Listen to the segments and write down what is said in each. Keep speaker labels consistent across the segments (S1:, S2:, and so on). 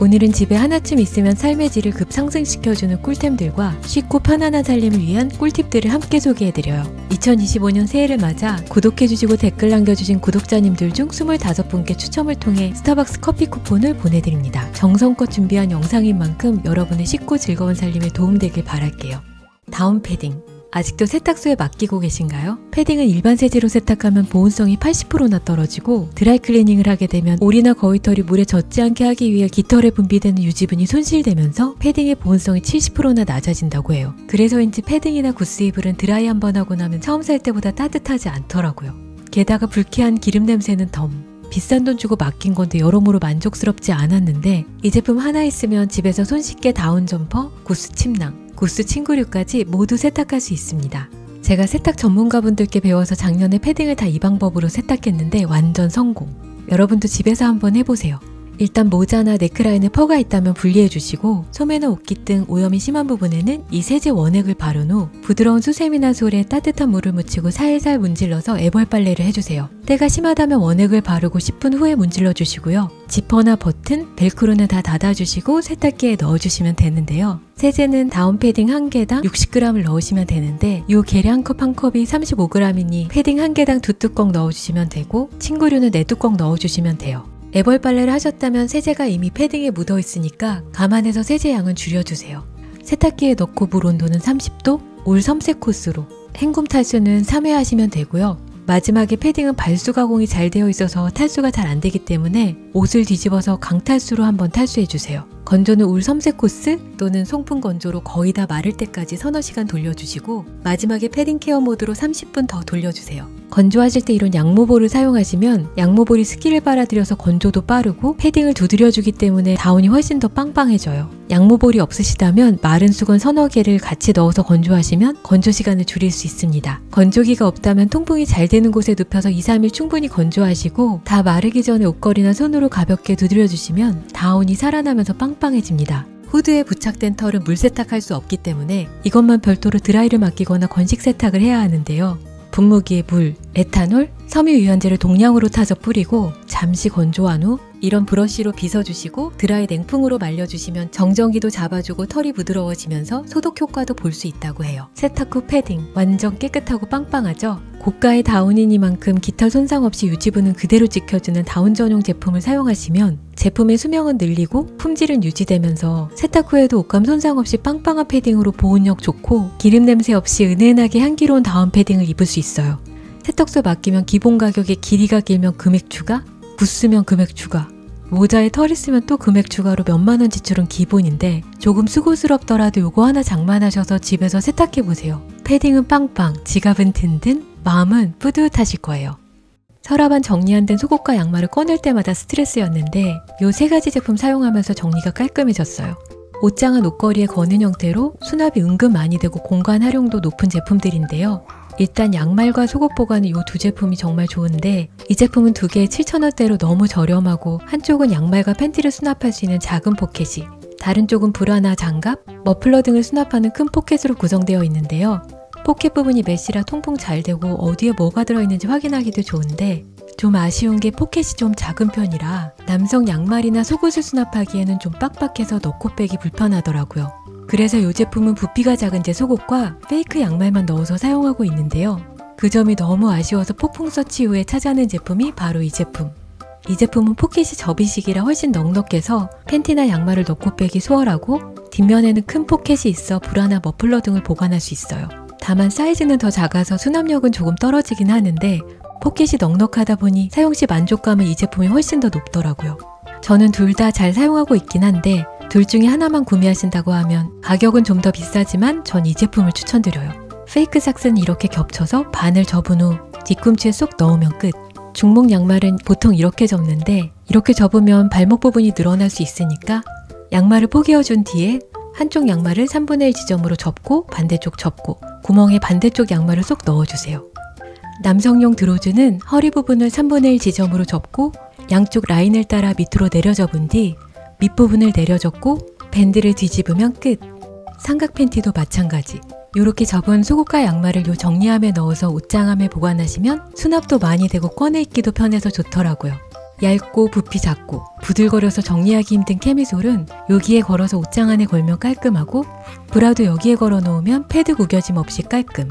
S1: 오늘은 집에 하나쯤 있으면 삶의 질을 급상승시켜주는 꿀템들과 쉽고 편안한 살림을 위한 꿀팁들을 함께 소개해드려요. 2025년 새해를 맞아 구독해주시고 댓글 남겨주신 구독자님들 중 25분께 추첨을 통해 스타벅스 커피 쿠폰을 보내드립니다. 정성껏 준비한 영상인 만큼 여러분의 쉽고 즐거운 살림에 도움되길 바랄게요. 다운 패딩. 아직도 세탁소에 맡기고 계신가요? 패딩은 일반 세제로 세탁하면 보온성이 80%나 떨어지고 드라이클리닝을 하게 되면 오리나 거위털이 물에 젖지 않게 하기 위해 깃털에 분비되는 유지분이 손실되면서 패딩의 보온성이 70%나 낮아진다고 해요. 그래서인지 패딩이나 구스이불은 드라이 한번 하고 나면 처음 살 때보다 따뜻하지 않더라고요. 게다가 불쾌한 기름 냄새는 덤. 비싼 돈 주고 맡긴 건데 여러모로 만족스럽지 않았는데 이 제품 하나 있으면 집에서 손쉽게 다운 점퍼, 구스 침낭, 구스 침구류까지 모두 세탁할 수 있습니다. 제가 세탁 전문가분들께 배워서 작년에 패딩을 다 이 방법으로 세탁했는데 완전 성공! 여러분도 집에서 한번 해보세요. 일단 모자나 네크라인에 퍼가 있다면 분리해 주시고 소매나 옷깃 등 오염이 심한 부분에는 이 세제 원액을 바른 후 부드러운 수세미나 솔에 따뜻한 물을 묻히고 살살 문질러서 애벌 빨래를 해주세요. 때가 심하다면 원액을 바르고 10분 후에 문질러 주시고요. 지퍼나 버튼, 벨크로는 다 닫아주시고 세탁기에 넣어주시면 되는데요. 세제는 다운 패딩 1개당 60g을 넣으시면 되는데 이 계량컵 한 컵이 35g이니 패딩 1개당 2뚜껑 넣어주시면 되고 침구류는 4뚜껑 넣어주시면 돼요. 애벌 빨래를 하셨다면 세제가 이미 패딩에 묻어 있으니까 감안해서 세제 양은 줄여주세요. 세탁기에 넣고 물 온도는 30도, 올 섬색 코스로, 헹굼 탈수는 3회 하시면 되고요. 마지막에 패딩은 발수 가공이 잘 되어 있어서 탈수가 잘 안 되기 때문에 옷을 뒤집어서 강탈수로 한번 탈수해주세요. 건조는 울 섬색 코스 또는 송풍 건조로 거의 다 마를 때까지 서너 시간 돌려주시고 마지막에 패딩 케어 모드로 30분 더 돌려주세요. 건조하실 때 이런 양모볼을 사용하시면 양모볼이 습기를 빨아들여서 건조도 빠르고 패딩을 두드려주기 때문에 다운이 훨씬 더 빵빵해져요. 양모볼이 없으시다면 마른 수건 서너 개를 같이 넣어서 건조하시면 건조 시간을 줄일 수 있습니다. 건조기가 없다면 통풍이 잘 되는 곳에 눕혀서 2-3일 충분히 건조하시고 다 마르기 전에 옷걸이나 손으로 가볍게 두드려주시면 다운이 살아나면서 빵빵해집니다. 후드에 부착된 털은 물 세탁할 수 없기 때문에 이것만 별도로 드라이를 맡기거나 건식 세탁을 해야 하는데요. 분무기에 물, 에탄올, 섬유유연제를 동량으로 타서 뿌리고 잠시 건조한 후 이런 브러쉬로 빗어주시고 드라이 냉풍으로 말려주시면 정전기도 잡아주고 털이 부드러워지면서 소독 효과도 볼 수 있다고 해요. 세탁 후 패딩 완전 깨끗하고 빵빵하죠? 고가의 다운이니만큼 깃털 손상 없이 유지분은 그대로 지켜주는 다운 전용 제품을 사용하시면 제품의 수명은 늘리고 품질은 유지되면서 세탁 후에도 옷감 손상 없이 빵빵한 패딩으로 보온력 좋고 기름 냄새 없이 은은하게 향기로운 다운 패딩을 입을 수 있어요. 세탁소에 맡기면 기본 가격에 길이가 길면 금액 추가, 부스면 금액 추가, 모자에 털 있으면 또 금액 추가로 몇만원 지출은 기본인데 조금 수고스럽더라도 요거 하나 장만하셔서 집에서 세탁해보세요. 패딩은 빵빵, 지갑은 든든, 마음은 뿌듯하실 거예요. 서랍 안 정리 안 된 속옷과 양말을 꺼낼 때마다 스트레스였는데 요 3가지 제품 사용하면서 정리가 깔끔해졌어요. 옷장은 옷걸이에 거는 형태로 수납이 은근 많이 되고 공간 활용도 높은 제품들인데요. 일단 양말과 속옷 보관은 이 2제품이 정말 좋은데 이 제품은 2개에 7,000원대로 너무 저렴하고 한쪽은 양말과 팬티를 수납할 수 있는 작은 포켓이 다른 쪽은 브라나 장갑, 머플러 등을 수납하는 큰 포켓으로 구성되어 있는데요. 포켓 부분이 메쉬라 통풍 잘 되고 어디에 뭐가 들어있는지 확인하기도 좋은데 좀 아쉬운 게 포켓이 좀 작은 편이라 남성 양말이나 속옷을 수납하기에는 좀 빡빡해서 넣고 빼기 불편하더라고요. 그래서 이 제품은 부피가 작은 제 속옷과 페이크 양말만 넣어서 사용하고 있는데요. 그 점이 너무 아쉬워서 폭풍 서치 후에 찾아낸 제품이 바로 이 제품. 이 제품은 포켓이 접이식이라 훨씬 넉넉해서 팬티나 양말을 넣고 빼기 수월하고 뒷면에는 큰 포켓이 있어 브라나 머플러 등을 보관할 수 있어요. 다만 사이즈는 더 작아서 수납력은 조금 떨어지긴 하는데 포켓이 넉넉하다 보니 사용시 만족감은 이 제품이 훨씬 더 높더라고요. 저는 둘 다 잘 사용하고 있긴 한데 둘 중에 하나만 구매하신다고 하면 가격은 좀 더 비싸지만 전 이 제품을 추천드려요. 페이크 삭스는 이렇게 겹쳐서 반을 접은 후 뒤꿈치에 쏙 넣으면 끝. 중목 양말은 보통 이렇게 접는데 이렇게 접으면 발목 부분이 늘어날 수 있으니까 양말을 포개어준 뒤에 한쪽 양말을 3분의 1 지점으로 접고 반대쪽 접고 구멍에 반대쪽 양말을 쏙 넣어주세요. 남성용 드로즈는 허리 부분을 3분의 1 지점으로 접고 양쪽 라인을 따라 밑으로 내려 접은 뒤 밑부분을 내려 접고 밴드를 뒤집으면 끝. 삼각 팬티도 마찬가지. 이렇게 접은 속옷과 양말을 요 정리함에 넣어서 옷장함에 보관하시면 수납도 많이 되고 꺼내 입기도 편해서 좋더라고요. 얇고 부피 작고 부들거려서 정리하기 힘든 캐미솔은 여기에 걸어서 옷장 안에 걸면 깔끔하고, 브라도 여기에 걸어 놓으면 패드 구겨짐 없이 깔끔.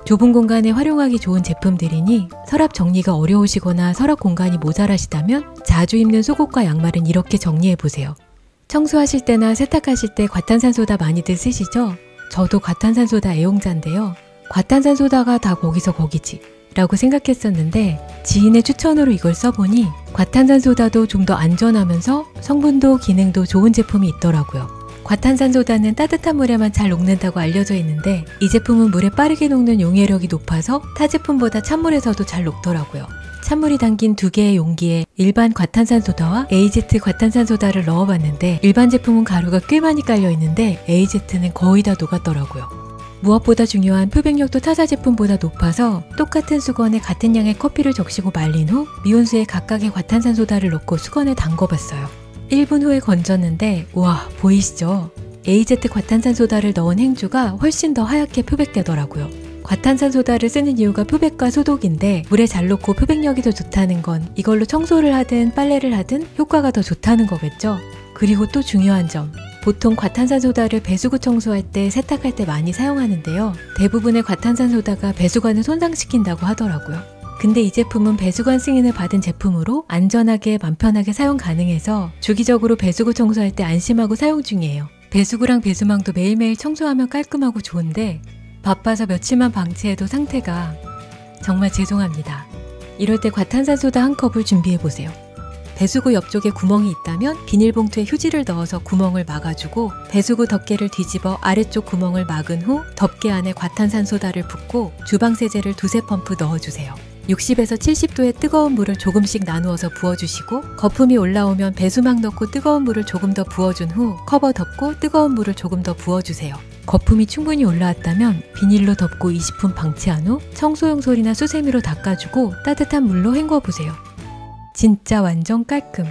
S1: 좁은 공간에 활용하기 좋은 제품들이니 서랍 정리가 어려우시거나 서랍 공간이 모자라시다면 자주 입는 속옷과 양말은 이렇게 정리해보세요. 청소하실 때나 세탁하실 때 과탄산소다 많이들 쓰시죠? 저도 과탄산소다 애용자인데요. 과탄산소다가 다 거기서 거기지 라고 생각했었는데, 지인의 추천으로 이걸 써보니 과탄산소다도 좀 더 안전하면서 성분도 기능도 좋은 제품이 있더라고요. 과탄산소다는 따뜻한 물에만 잘 녹는다고 알려져 있는데, 이 제품은 물에 빠르게 녹는 용해력이 높아서 타 제품보다 찬물에서도 잘 녹더라고요. 찬물이 담긴 2개의 용기에 일반 과탄산소다와 AZ 과탄산소다를 넣어봤는데, 일반 제품은 가루가 꽤 많이 깔려 있는데 AZ는 거의 다 녹았더라고요. 무엇보다 중요한 표백력도 타사 제품보다 높아서 똑같은 수건에 같은 양의 커피를 적시고 말린 후 미온수에 각각의 과탄산소다를 넣고 수건에 담궈봤어요. 1분 후에 건졌는데, 우와, 보이시죠? AZ 과탄산소다를 넣은 행주가 훨씬 더 하얗게 표백되더라고요. 과탄산소다를 쓰는 이유가 표백과 소독인데, 물에 잘 녹고 표백력이 더 좋다는 건 이걸로 청소를 하든 빨래를 하든 효과가 더 좋다는 거겠죠? 그리고 또 중요한 점, 보통 과탄산소다를 배수구 청소할 때, 세탁할 때 많이 사용하는데요. 대부분의 과탄산소다가 배수관을 손상시킨다고 하더라고요. 근데 이 제품은 배수관 승인을 받은 제품으로 안전하게 맘 편하게 사용 가능해서 주기적으로 배수구 청소할 때 안심하고 사용 중이에요. 배수구랑 배수망도 매일매일 청소하면 깔끔하고 좋은데, 바빠서 며칠만 방치해도 상태가 정말 죄송합니다. 이럴 때 과탄산소다 한 컵을 준비해보세요. 배수구 옆쪽에 구멍이 있다면 비닐봉투에 휴지를 넣어서 구멍을 막아주고, 배수구 덮개를 뒤집어 아래쪽 구멍을 막은 후 덮개 안에 과탄산소다를 붓고 주방세제를 2-3펌프 넣어주세요. 60에서 70도의 뜨거운 물을 조금씩 나누어서 부어주시고, 거품이 올라오면 배수막 넣고 뜨거운 물을 조금 더 부어준 후 커버 덮고 뜨거운 물을 조금 더 부어주세요. 거품이 충분히 올라왔다면 비닐로 덮고 20분 방치한 후 청소용 솔이나 수세미로 닦아주고 따뜻한 물로 헹궈보세요. 진짜 완전 깔끔.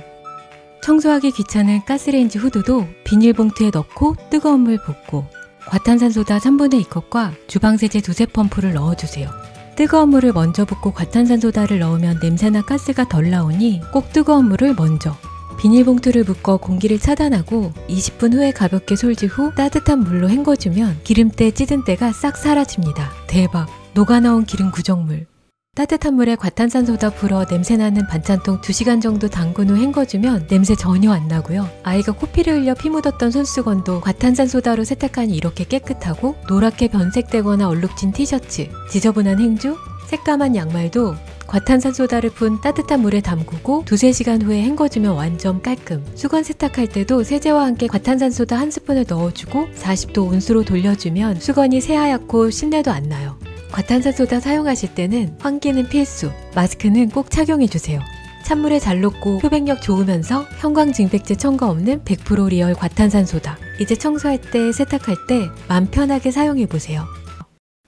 S1: 청소하기 귀찮은 가스레인지 후드도 비닐봉투에 넣고 뜨거운 물 붓고 과탄산소다 3분의 2컵과 주방세제 2-3펌프를 넣어주세요. 뜨거운 물을 먼저 붓고 과탄산소다를 넣으면 냄새나 가스가 덜 나오니 꼭 뜨거운 물을 먼저. 비닐봉투를 묶어 공기를 차단하고 20분 후에 가볍게 솔지 후 따뜻한 물로 헹궈주면 기름때 찌든 때가 싹 사라집니다. 대박! 녹아나온 기름 구정물. 따뜻한 물에 과탄산소다 풀어 냄새나는 반찬통 2시간 정도 담근 후 헹궈주면 냄새 전혀 안 나고요. 아이가 코피를 흘려 피 묻었던 손수건도 과탄산소다로 세탁하니 이렇게 깨끗하고, 노랗게 변색되거나 얼룩진 티셔츠, 지저분한 행주, 새까만 양말도 과탄산소다를 푼 따뜻한 물에 담그고 2-3시간 후에 헹궈주면 완전 깔끔. 수건 세탁할 때도 세제와 함께 과탄산소다 1스푼을 넣어주고 40도 온수로 돌려주면 수건이 새하얗고 신내도 안 나요. 과탄산소다 사용하실 때는 환기는 필수, 마스크는 꼭 착용해주세요. 찬물에 잘 녹고 표백력 좋으면서 형광증백제 첨가 없는 100% 리얼 과탄산소다. 이제 청소할 때, 세탁할 때 맘 편하게 사용해보세요.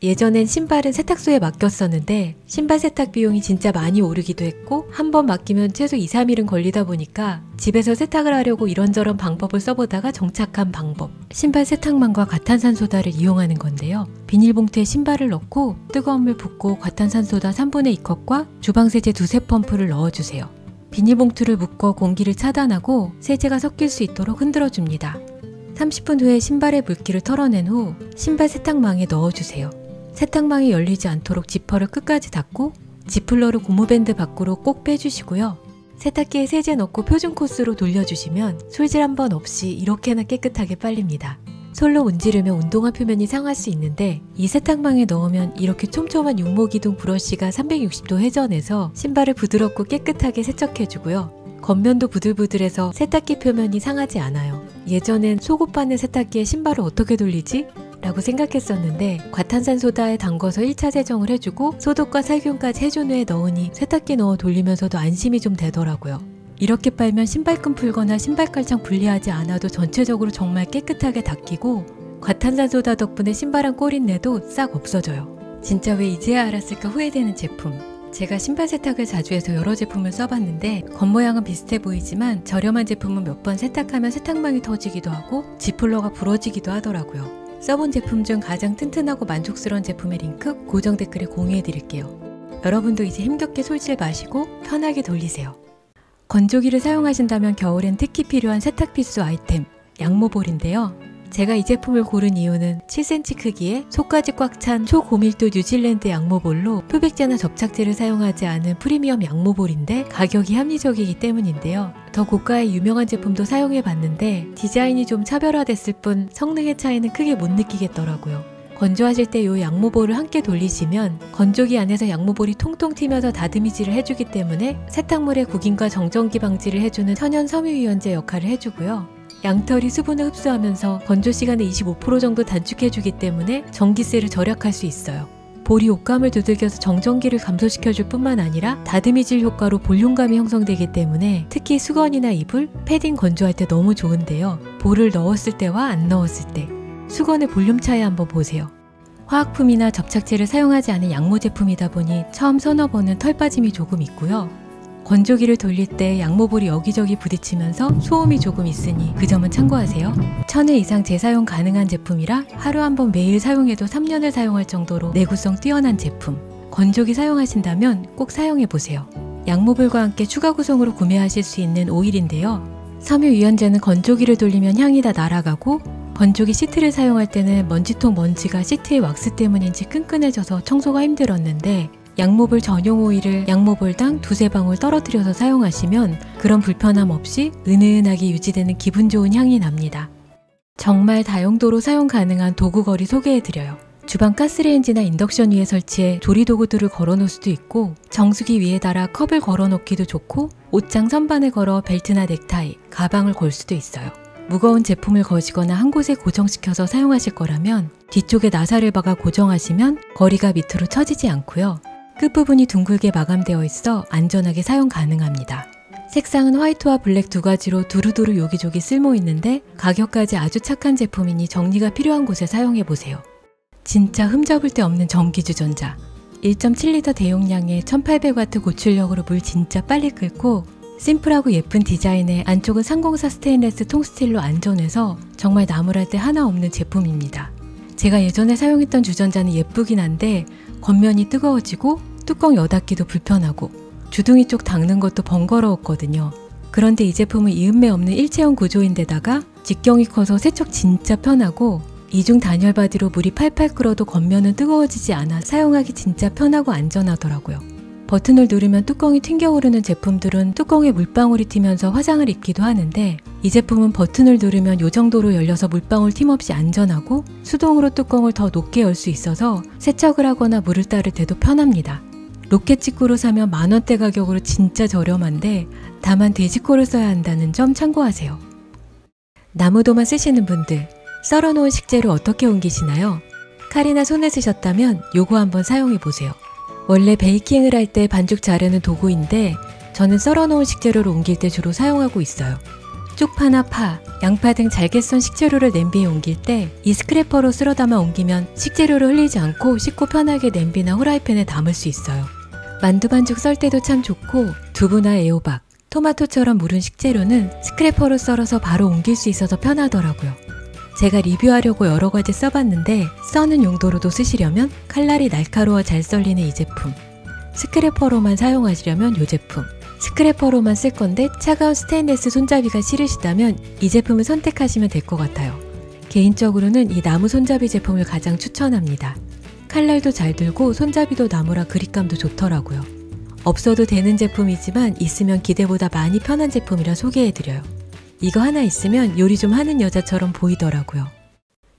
S1: 예전엔 신발은 세탁소에 맡겼었는데 신발 세탁 비용이 진짜 많이 오르기도 했고, 한 번 맡기면 최소 2-3일은 걸리다 보니까 집에서 세탁을 하려고 이런저런 방법을 써보다가 정착한 방법, 신발 세탁망과 과탄산소다를 이용하는 건데요. 비닐봉투에 신발을 넣고 뜨거운 물 붓고 과탄산소다 3분의 2컵과 주방세제 2-3펌프를 넣어주세요. 비닐봉투를 묶어 공기를 차단하고 세제가 섞일 수 있도록 흔들어줍니다. 30분 후에 신발의 물기를 털어낸 후 신발 세탁망에 넣어주세요. 세탁망이 열리지 않도록 지퍼를 끝까지 닫고 지플러로 고무밴드 밖으로 꼭 빼주시고요. 세탁기에 세제 넣고 표준 코스로 돌려주시면 솔질 한 번 없이 이렇게나 깨끗하게 빨립니다. 솔로 문지르면 운동화 표면이 상할 수 있는데 이 세탁망에 넣으면 이렇게 촘촘한 육모기둥 브러쉬가 360도 회전해서 신발을 부드럽고 깨끗하게 세척해주고요. 겉면도 부들부들해서 세탁기 표면이 상하지 않아요. 예전엔 속옷 바늘 세탁기에 신발을 어떻게 돌리지? 라고 생각했었는데 과탄산소다에 담궈서 1차 세정을 해주고 소독과 살균까지 해준 후에 넣으니 세탁기 넣어 돌리면서도 안심이 좀 되더라고요. 이렇게 빨면 신발끈 풀거나 신발깔창 분리하지 않아도 전체적으로 정말 깨끗하게 닦이고 과탄산소다 덕분에 신발한 꼬린내도 싹 없어져요. 진짜 왜 이제야 알았을까 후회되는 제품. 제가 신발 세탁을 자주 해서 여러 제품을 써봤는데 겉모양은 비슷해 보이지만 저렴한 제품은 몇 번 세탁하면 세탁망이 터지기도 하고 지플러가 부러지기도 하더라고요. 써본 제품 중 가장 튼튼하고 만족스러운 제품의 링크 고정 댓글에 공유해 드릴게요. 여러분도 이제 힘겹게 솔질 마시고 편하게 돌리세요. 건조기를 사용하신다면 겨울엔 특히 필요한 세탁 필수 아이템, 양모볼인데요. 제가 이 제품을 고른 이유는 7cm 크기에 속까지 꽉 찬 초고밀도 뉴질랜드 양모볼로 표백제나 접착제를 사용하지 않은 프리미엄 양모볼인데 가격이 합리적이기 때문인데요. 더 고가의 유명한 제품도 사용해봤는데 디자인이 좀 차별화됐을 뿐 성능의 차이는 크게 못 느끼겠더라고요. 건조하실 때 이 양모볼을 함께 돌리시면 건조기 안에서 양모볼이 통통 튀면서 다듬이질을 해주기 때문에 세탁물의 구김과 정전기 방지를 해주는 천연 섬유유연제 역할을 해주고요. 양털이 수분을 흡수하면서 건조 시간을 25% 정도 단축해주기 때문에 전기세를 절약할 수 있어요. 볼이 옷감을 두들겨서 정전기를 감소시켜줄 뿐만 아니라 다듬이질 효과로 볼륨감이 형성되기 때문에 특히 수건이나 이불, 패딩 건조할 때 너무 좋은데요. 볼을 넣었을 때와 안 넣었을 때 수건의 볼륨 차이 한번 보세요. 화학품이나 접착제를 사용하지 않은 양모 제품이다 보니 처음 서너 번은 털 빠짐이 조금 있고요. 건조기를 돌릴 때 양모볼이 여기저기 부딪히면서 소음이 조금 있으니 그 점은 참고하세요. 1000회 이상 재사용 가능한 제품이라 하루 한 번 매일 사용해도 3년을 사용할 정도로 내구성 뛰어난 제품. 건조기 사용하신다면 꼭 사용해보세요. 양모볼과 함께 추가 구성으로 구매하실 수 있는 오일인데요. 섬유유연제는 건조기를 돌리면 향이 다 날아가고 건조기 시트를 사용할 때는 먼지통 먼지가 시트의 왁스 때문인지 끈끈해져서 청소가 힘들었는데 양모볼 전용 오일을 양모볼당 2~3방울 떨어뜨려서 사용하시면 그런 불편함 없이 은은하게 유지되는 기분 좋은 향이 납니다. 정말 다용도로 사용 가능한 도구걸이 소개해드려요. 주방 가스레인지나 인덕션 위에 설치해 조리도구들을 걸어놓을 수도 있고 정수기 위에 달아 컵을 걸어놓기도 좋고 옷장 선반에 걸어 벨트나 넥타이, 가방을 걸 수도 있어요. 무거운 제품을 거시거나 한 곳에 고정시켜서 사용하실 거라면 뒤쪽에 나사를 박아 고정하시면 거리가 밑으로 처지지 않고요. 끝부분이 둥글게 마감되어 있어 안전하게 사용 가능합니다. 색상은 화이트와 블랙 두 가지로 두루두루 요기조기 쓸모 있는데 가격까지 아주 착한 제품이니 정리가 필요한 곳에 사용해보세요. 진짜 흠잡을 데 없는 전기주전자. 1.7L 대용량의 1800W 고출력으로 물 진짜 빨리 끓고 심플하고 예쁜 디자인에 안쪽은 304 스테인레스 통스틸로 안전해서 정말 나무랄 데 하나 없는 제품입니다. 제가 예전에 사용했던 주전자는 예쁘긴 한데 겉면이 뜨거워지고 뚜껑 여닫기도 불편하고 주둥이 쪽 닦는 것도 번거로웠거든요. 그런데 이 제품은 이음매 없는 일체형 구조인데다가 직경이 커서 세척 진짜 편하고 이중 단열 바디로 물이 팔팔 끓어도 겉면은 뜨거워지지 않아 사용하기 진짜 편하고 안전하더라고요. 버튼을 누르면 뚜껑이 튕겨오르는 제품들은 뚜껑에 물방울이 튀면서 화상을 입기도 하는데 이 제품은 버튼을 누르면 이 정도로 열려서 물방울 틈 없이 안전하고 수동으로 뚜껑을 더 높게 열 수 있어서 세척을 하거나 물을 따를 때도 편합니다. 로켓 직구로 사면 만원대 가격으로 진짜 저렴한데 다만 돼지코를 써야 한다는 점 참고하세요. 나무도마 쓰시는 분들, 썰어놓은 식재료 어떻게 옮기시나요? 칼이나 손에 쓰셨다면 요거 한번 사용해보세요. 원래 베이킹을 할 때 반죽 자르는 도구인데 저는 썰어놓은 식재료를 옮길 때 주로 사용하고 있어요. 쪽파나 파, 양파 등 잘게 썬 식재료를 냄비에 옮길 때 이 스크래퍼로 쓸어 담아 옮기면 식재료를 흘리지 않고 쉽고 편하게 냄비나 후라이팬에 담을 수 있어요. 만두 반죽 썰 때도 참 좋고 두부나 애호박, 토마토처럼 무른 식재료는 스크래퍼로 썰어서 바로 옮길 수 있어서 편하더라고요. 제가 리뷰하려고 여러 가지 써봤는데 써는 용도로도 쓰시려면 칼날이 날카로워 잘 썰리는 이 제품, 스크래퍼로만 사용하시려면 이 제품, 스크래퍼로만 쓸 건데 차가운 스테인레스 손잡이가 싫으시다면 이 제품을 선택하시면 될 것 같아요. 개인적으로는 이 나무 손잡이 제품을 가장 추천합니다. 칼날도 잘 들고 손잡이도 나무라 그립감도 좋더라고요. 없어도 되는 제품이지만 있으면 기대보다 많이 편한 제품이라 소개해드려요. 이거 하나 있으면 요리 좀 하는 여자처럼 보이더라고요.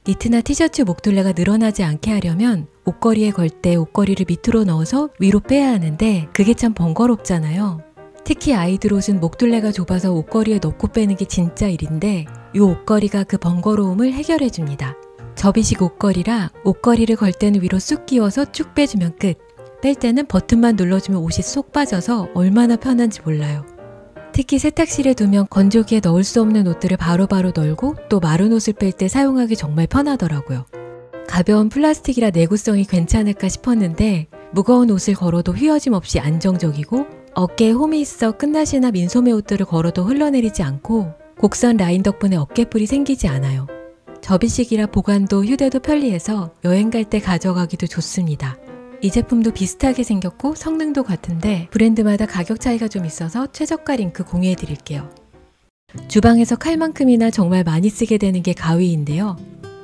S1: 니트나 티셔츠 목둘레가 늘어나지 않게 하려면 옷걸이에 걸 때 옷걸이를 밑으로 넣어서 위로 빼야 하는데 그게 참 번거롭잖아요. 특히 아이들 옷은 목둘레가 좁아서 옷걸이에 넣고 빼는 게 진짜 일인데 이 옷걸이가 그 번거로움을 해결해줍니다. 접이식 옷걸이라 옷걸이를 걸 때는 위로 쑥 끼워서 쭉 빼주면 끝. 뺄 때는 버튼만 눌러주면 옷이 쏙 빠져서 얼마나 편한지 몰라요. 특히 세탁실에 두면 건조기에 넣을 수 없는 옷들을 바로바로 널고 또 마른 옷을 뺄 때 사용하기 정말 편하더라고요. 가벼운 플라스틱이라 내구성이 괜찮을까 싶었는데 무거운 옷을 걸어도 휘어짐 없이 안정적이고 어깨에 홈이 있어 끝나시나 민소매 옷들을 걸어도 흘러내리지 않고 곡선 라인 덕분에 어깨뿔이 생기지 않아요. 접이식이라 보관도 휴대도 편리해서 여행 갈 때 가져가기도 좋습니다. 이 제품도 비슷하게 생겼고 성능도 같은데 브랜드마다 가격 차이가 좀 있어서 최저가 링크 공유해 드릴게요. 주방에서 칼만큼이나 정말 많이 쓰게 되는 게 가위인데요.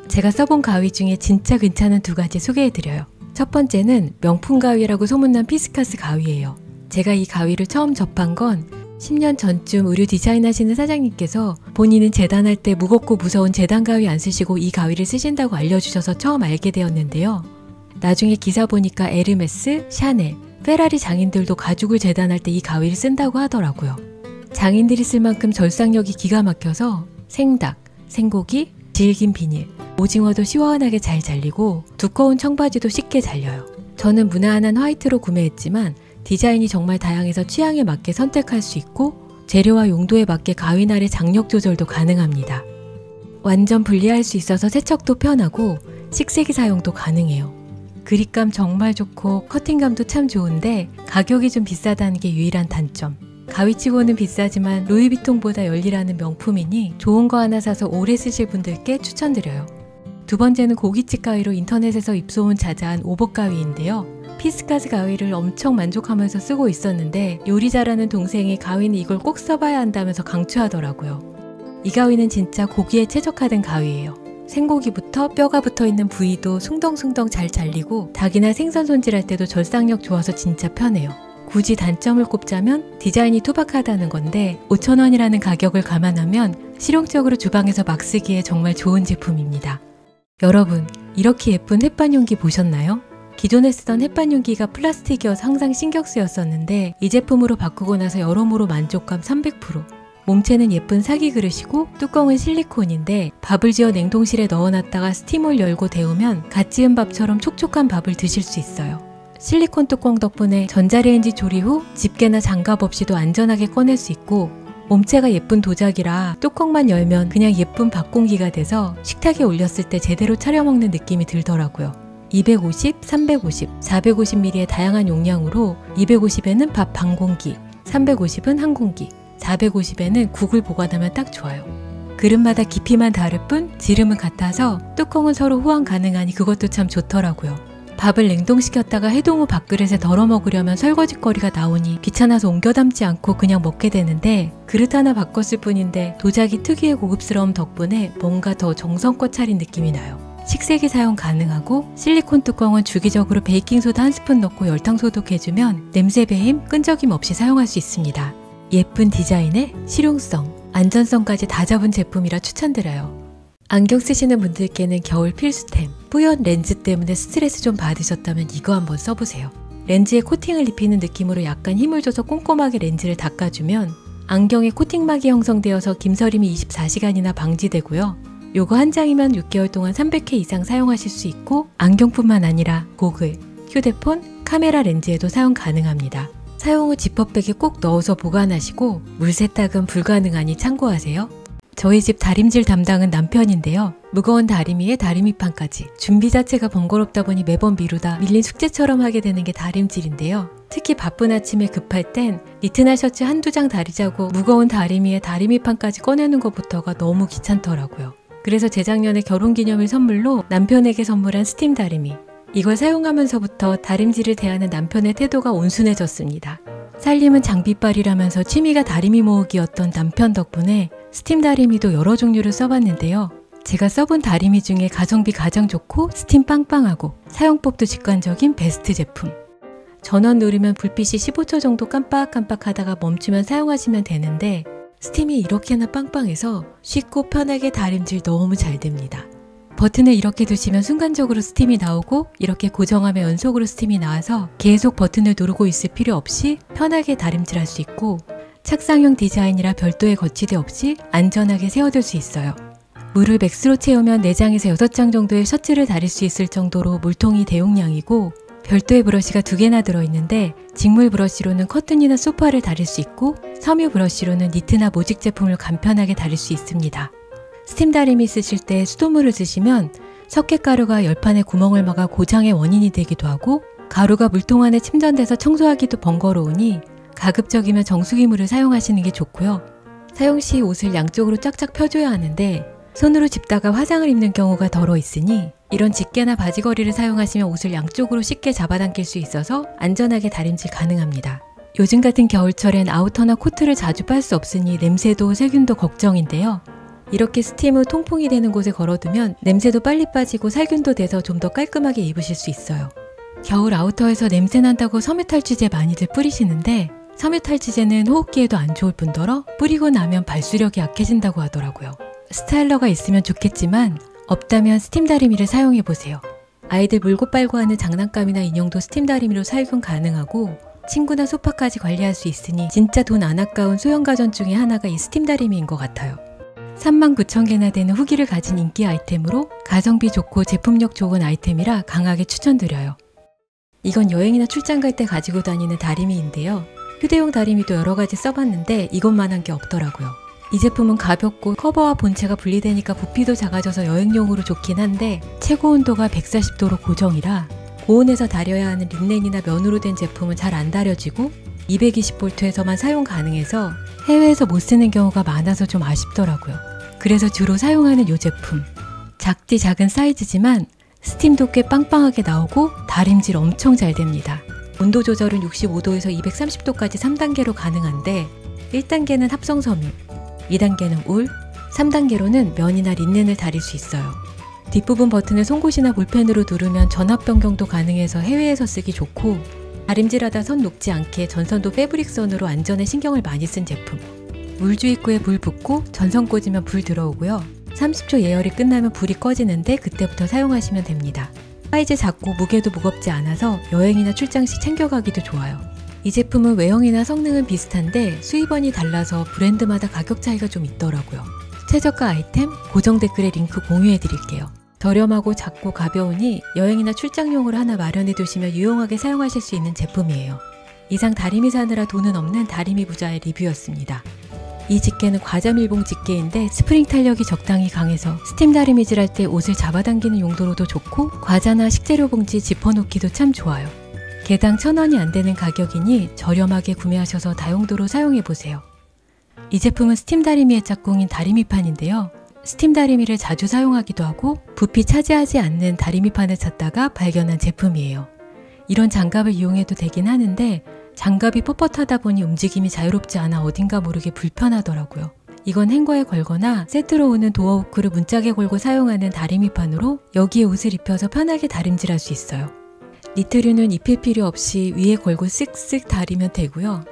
S1: 제가 써본 가위 중에 진짜 괜찮은 두 가지 소개해 드려요. 첫 번째는 명품 가위라고 소문난 피스카스 가위예요. 제가 이 가위를 처음 접한 건 10년 전쯤 의류 디자인 하시는 사장님께서 본인은 재단할 때 무겁고 무서운 재단 가위 안 쓰시고 이 가위를 쓰신다고 알려주셔서 처음 알게 되었는데요. 나중에 기사 보니까 에르메스, 샤넬, 페라리 장인들도 가죽을 재단할 때 이 가위를 쓴다고 하더라고요. 장인들이 쓸 만큼 절삭력이 기가 막혀서 생닭, 생고기, 질긴 비닐, 오징어도 시원하게 잘 잘리고 두꺼운 청바지도 쉽게 잘려요. 저는 무난한 화이트로 구매했지만 디자인이 정말 다양해서 취향에 맞게 선택할 수 있고 재료와 용도에 맞게 가위날의 장력 조절도 가능합니다. 완전 분리할 수 있어서 세척도 편하고 식세기 사용도 가능해요. 그립감 정말 좋고 커팅감도 참 좋은데 가격이 좀 비싸다는 게 유일한 단점. 가위치고는 비싸지만 루이비통보다 열리라는 명품이니 좋은 거 하나 사서 오래 쓰실 분들께 추천드려요. 두 번째는 고깃집 가위로 인터넷에서 입소문 자자한 오복 가위인데요. 피스카스 가위를 엄청 만족하면서 쓰고 있었는데 요리 잘하는 동생이 가위는 이걸 꼭 써봐야 한다면서 강추하더라고요. 이 가위는 진짜 고기에 최적화된 가위예요. 생고기부터 뼈가 붙어있는 부위도 숭덩숭덩 잘 잘리고 닭이나 생선 손질할 때도 절삭력 좋아서 진짜 편해요. 굳이 단점을 꼽자면 디자인이 투박하다는 건데 5,000원이라는 가격을 감안하면 실용적으로 주방에서 막 쓰기에 정말 좋은 제품입니다. 여러분, 이렇게 예쁜 햇반 용기 보셨나요? 기존에 쓰던 햇반 용기가 플라스틱이어서 항상 신경 쓰였었는데 이 제품으로 바꾸고 나서 여러모로 만족감 300%. 몸체는 예쁜 사기 그릇이고 뚜껑은 실리콘인데 밥을 지어 냉동실에 넣어놨다가 스팀을 열고 데우면 갓 지은 밥처럼 촉촉한 밥을 드실 수 있어요. 실리콘 뚜껑 덕분에 전자레인지 조리 후 집게나 장갑 없이도 안전하게 꺼낼 수 있고 몸체가 예쁜 도자기라 뚜껑만 열면 그냥 예쁜 밥 공기가 돼서 식탁에 올렸을 때 제대로 차려 먹는 느낌이 들더라고요. 250, 350, 450ml의 다양한 용량으로 250에는 밥 반 공기, 350은 한 공기, 450에는 국을 보관하면 딱 좋아요. 그릇마다 깊이만 다를 뿐 지름은 같아서 뚜껑은 서로 호환 가능하니 그것도 참 좋더라고요. 밥을 냉동시켰다가 해동 후 밥그릇에 덜어 먹으려면 설거지거리가 나오니 귀찮아서 옮겨 담지 않고 그냥 먹게 되는데 그릇 하나 바꿨을 뿐인데 도자기 특유의 고급스러움 덕분에 뭔가 더 정성껏 차린 느낌이 나요. 식세기 사용 가능하고 실리콘 뚜껑은 주기적으로 베이킹소다 한 스푼 넣고 열탕 소독해주면 냄새 배임, 끈적임 없이 사용할 수 있습니다. 예쁜 디자인에 실용성, 안전성까지 다 잡은 제품이라 추천드려요. 안경 쓰시는 분들께는 겨울 필수템, 뿌연 렌즈 때문에 스트레스 좀 받으셨다면 이거 한번 써보세요. 렌즈에 코팅을 입히는 느낌으로 약간 힘을 줘서 꼼꼼하게 렌즈를 닦아주면 안경에 코팅막이 형성되어서 김서림이 24시간이나 방지되고요. 요거 한 장이면 6개월 동안 300회 이상 사용하실 수 있고 안경뿐만 아니라 고글, 휴대폰, 카메라 렌즈에도 사용 가능합니다. 사용 후 지퍼백에 꼭 넣어서 보관하시고 물 세탁은 불가능하니 참고하세요. 저희 집 다림질 담당은 남편인데요. 무거운 다리미에 다리미판까지 준비 자체가 번거롭다 보니 매번 미루다 밀린 숙제처럼 하게 되는 게 다림질인데요. 특히 바쁜 아침에 급할 땐 니트나 셔츠 한두 장 다리자고 무거운 다리미에 다리미판까지 꺼내는 것부터가 너무 귀찮더라고요. 그래서 재작년에 결혼기념일 선물로 남편에게 선물한 스팀 다리미. 이걸 사용하면서부터 다림질을 대하는 남편의 태도가 온순해졌습니다. 살림은 장비빨이라면서 취미가 다리미 모으기였던 남편 덕분에 스팀 다리미도 여러 종류를 써봤는데요. 제가 써본 다리미 중에 가성비 가장 좋고 스팀 빵빵하고 사용법도 직관적인 베스트 제품. 전원 누르면 불빛이 15초 정도 깜빡깜빡하다가 멈추면 사용하시면 되는데 스팀이 이렇게나 빵빵해서 쉽고 편하게 다림질 너무 잘 됩니다. 버튼을 이렇게 두시면 순간적으로 스팀이 나오고 이렇게 고정하면 연속으로 스팀이 나와서 계속 버튼을 누르고 있을 필요 없이 편하게 다림질할 수 있고 착상용 디자인이라 별도의 거치대 없이 안전하게 세워둘 수 있어요. 물을 맥스로 채우면 4장에서 6장 정도의 셔츠를 다릴 수 있을 정도로 물통이 대용량이고 별도의 브러쉬가 2개나 들어있는데 직물 브러쉬로는 커튼이나 소파를 다릴 수 있고 섬유 브러쉬로는 니트나 모직 제품을 간편하게 다릴 수 있습니다. 스팀 다리미 쓰실 때 수돗물을 쓰시면 석회가루가 열판에 구멍을 막아 고장의 원인이 되기도 하고 가루가 물통 안에 침전돼서 청소하기도 번거로우니 가급적이면 정수기물을 사용하시는 게 좋고요. 사용 시 옷을 양쪽으로 쫙쫙 펴줘야 하는데 손으로 짚다가 화상을 입는 경우가 덜어 있으니 이런 집게나 바지거리를 사용하시면 옷을 양쪽으로 쉽게 잡아당길 수 있어서 안전하게 다림질 가능합니다. 요즘 같은 겨울철엔 아우터나 코트를 자주 빨 수 없으니 냄새도 세균도 걱정인데요. 이렇게 스팀 후 통풍이 되는 곳에 걸어두면 냄새도 빨리 빠지고 살균도 돼서 좀 더 깔끔하게 입으실 수 있어요. 겨울 아우터에서 냄새 난다고 섬유탈취제 많이들 뿌리시는데 섬유탈취제는 호흡기에도 안 좋을 뿐더러 뿌리고 나면 발수력이 약해진다고 하더라고요. 스타일러가 있으면 좋겠지만 없다면 스팀 다리미를 사용해보세요. 아이들 물고 빨고 하는 장난감이나 인형도 스팀 다리미로 살균 가능하고 침구나 소파까지 관리할 수 있으니 진짜 돈 안 아까운 소형 가전 중에 하나가 이 스팀 다리미인 것 같아요. 39,000개나 되는 후기를 가진 인기 아이템으로 가성비 좋고 제품력 좋은 아이템이라 강하게 추천드려요. 이건 여행이나 출장 갈 때 가지고 다니는 다리미인데요. 휴대용 다리미도 여러가지 써봤는데 이것만한 게 없더라고요. 이 제품은 가볍고 커버와 본체가 분리되니까 부피도 작아져서 여행용으로 좋긴 한데 최고 온도가 140도로 고정이라 고온에서 다려야 하는 린넨이나 면으로 된 제품은 잘 안 다려지고 220V에서만 사용 가능해서 해외에서 못 쓰는 경우가 많아서 좀 아쉽더라고요. 그래서 주로 사용하는 이 제품. 작디 작은 사이즈지만 스팀도 꽤 빵빵하게 나오고 다림질 엄청 잘 됩니다. 온도 조절은 65도에서 230도까지 3단계로 가능한데 1단계는 합성섬유, 2단계는 울, 3단계로는 면이나 린넨을 다릴 수 있어요. 뒷부분 버튼을 송곳이나 볼펜으로 누르면 전압 변경도 가능해서 해외에서 쓰기 좋고 다림질하다 선 녹지 않게 전선도 패브릭 선으로 안전에 신경을 많이 쓴 제품. 물주입구에 불 붙고 전선 꽂으면 불 들어오고요. 30초 예열이 끝나면 불이 꺼지는데 그때부터 사용하시면 됩니다. 사이즈 작고 무게도 무겁지 않아서 여행이나 출장 시 챙겨가기도 좋아요. 이 제품은 외형이나 성능은 비슷한데 수입원이 달라서 브랜드마다 가격 차이가 좀 있더라고요. 최저가 아이템 고정 댓글에 링크 공유해 드릴게요. 저렴하고 작고 가벼우니 여행이나 출장용으로 하나 마련해 두시면 유용하게 사용하실 수 있는 제품이에요. 이상 다리미 사느라 돈은 없는 다리미 부자의 리뷰였습니다. 이 집게는 과자 밀봉 집게인데 스프링 탄력이 적당히 강해서 스팀 다리미질 할 때 옷을 잡아당기는 용도로도 좋고 과자나 식재료 봉지 집어넣기도 참 좋아요. 개당 1,000원이 안 되는 가격이니 저렴하게 구매하셔서 다용도로 사용해보세요. 이 제품은 스팀 다리미의 짝꿍인 다리미판인데요. 스팀 다리미를 자주 사용하기도 하고 부피 차지하지 않는 다리미판을 찾다가 발견한 제품이에요. 이런 장갑을 이용해도 되긴 하는데 장갑이 뻣뻣하다 보니 움직임이 자유롭지 않아 어딘가 모르게 불편하더라고요. 이건 행거에 걸거나 세트로 오는 도어 후크를 문짝에 걸고 사용하는 다리미판으로 여기에 옷을 입혀서 편하게 다림질할 수 있어요. 니트류는 입힐 필요 없이 위에 걸고 쓱쓱 다리면 되고요.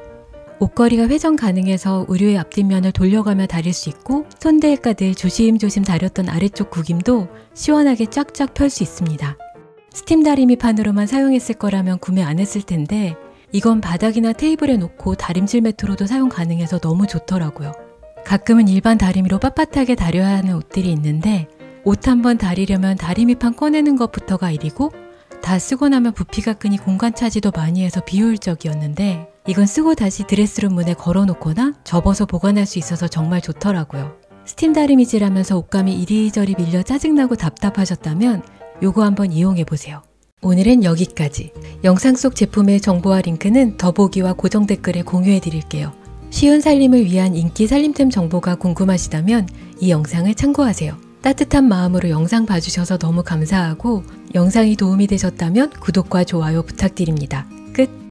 S1: 옷걸이가 회전 가능해서 의류의 앞뒷면을 돌려가며 다릴 수 있고 손대일까 늘 조심조심 다렸던 아래쪽 구김도 시원하게 쫙쫙 펼 수 있습니다. 스팀 다리미판으로만 사용했을 거라면 구매 안 했을 텐데 이건 바닥이나 테이블에 놓고 다림질 매트로도 사용 가능해서 너무 좋더라고요. 가끔은 일반 다리미로 빳빳하게 다려야 하는 옷들이 있는데 옷 한번 다리려면 다리미판 꺼내는 것부터가 일이고 다 쓰고 나면 부피가 크니 공간 차지도 많이 해서 비효율적이었는데 이건 쓰고 다시 드레스룸 문에 걸어놓거나 접어서 보관할 수 있어서 정말 좋더라고요. 스팀 다리미질 하면서 옷감이 이리저리 밀려 짜증나고 답답하셨다면 요거 한번 이용해보세요. 오늘은 여기까지. 영상 속 제품의 정보와 링크는 더보기와 고정 댓글에 공유해드릴게요. 쉬운 살림을 위한 인기 살림템 정보가 궁금하시다면 이 영상을 참고하세요. 따뜻한 마음으로 영상 봐주셔서 너무 감사하고 영상이 도움이 되셨다면 구독과 좋아요 부탁드립니다. 끝!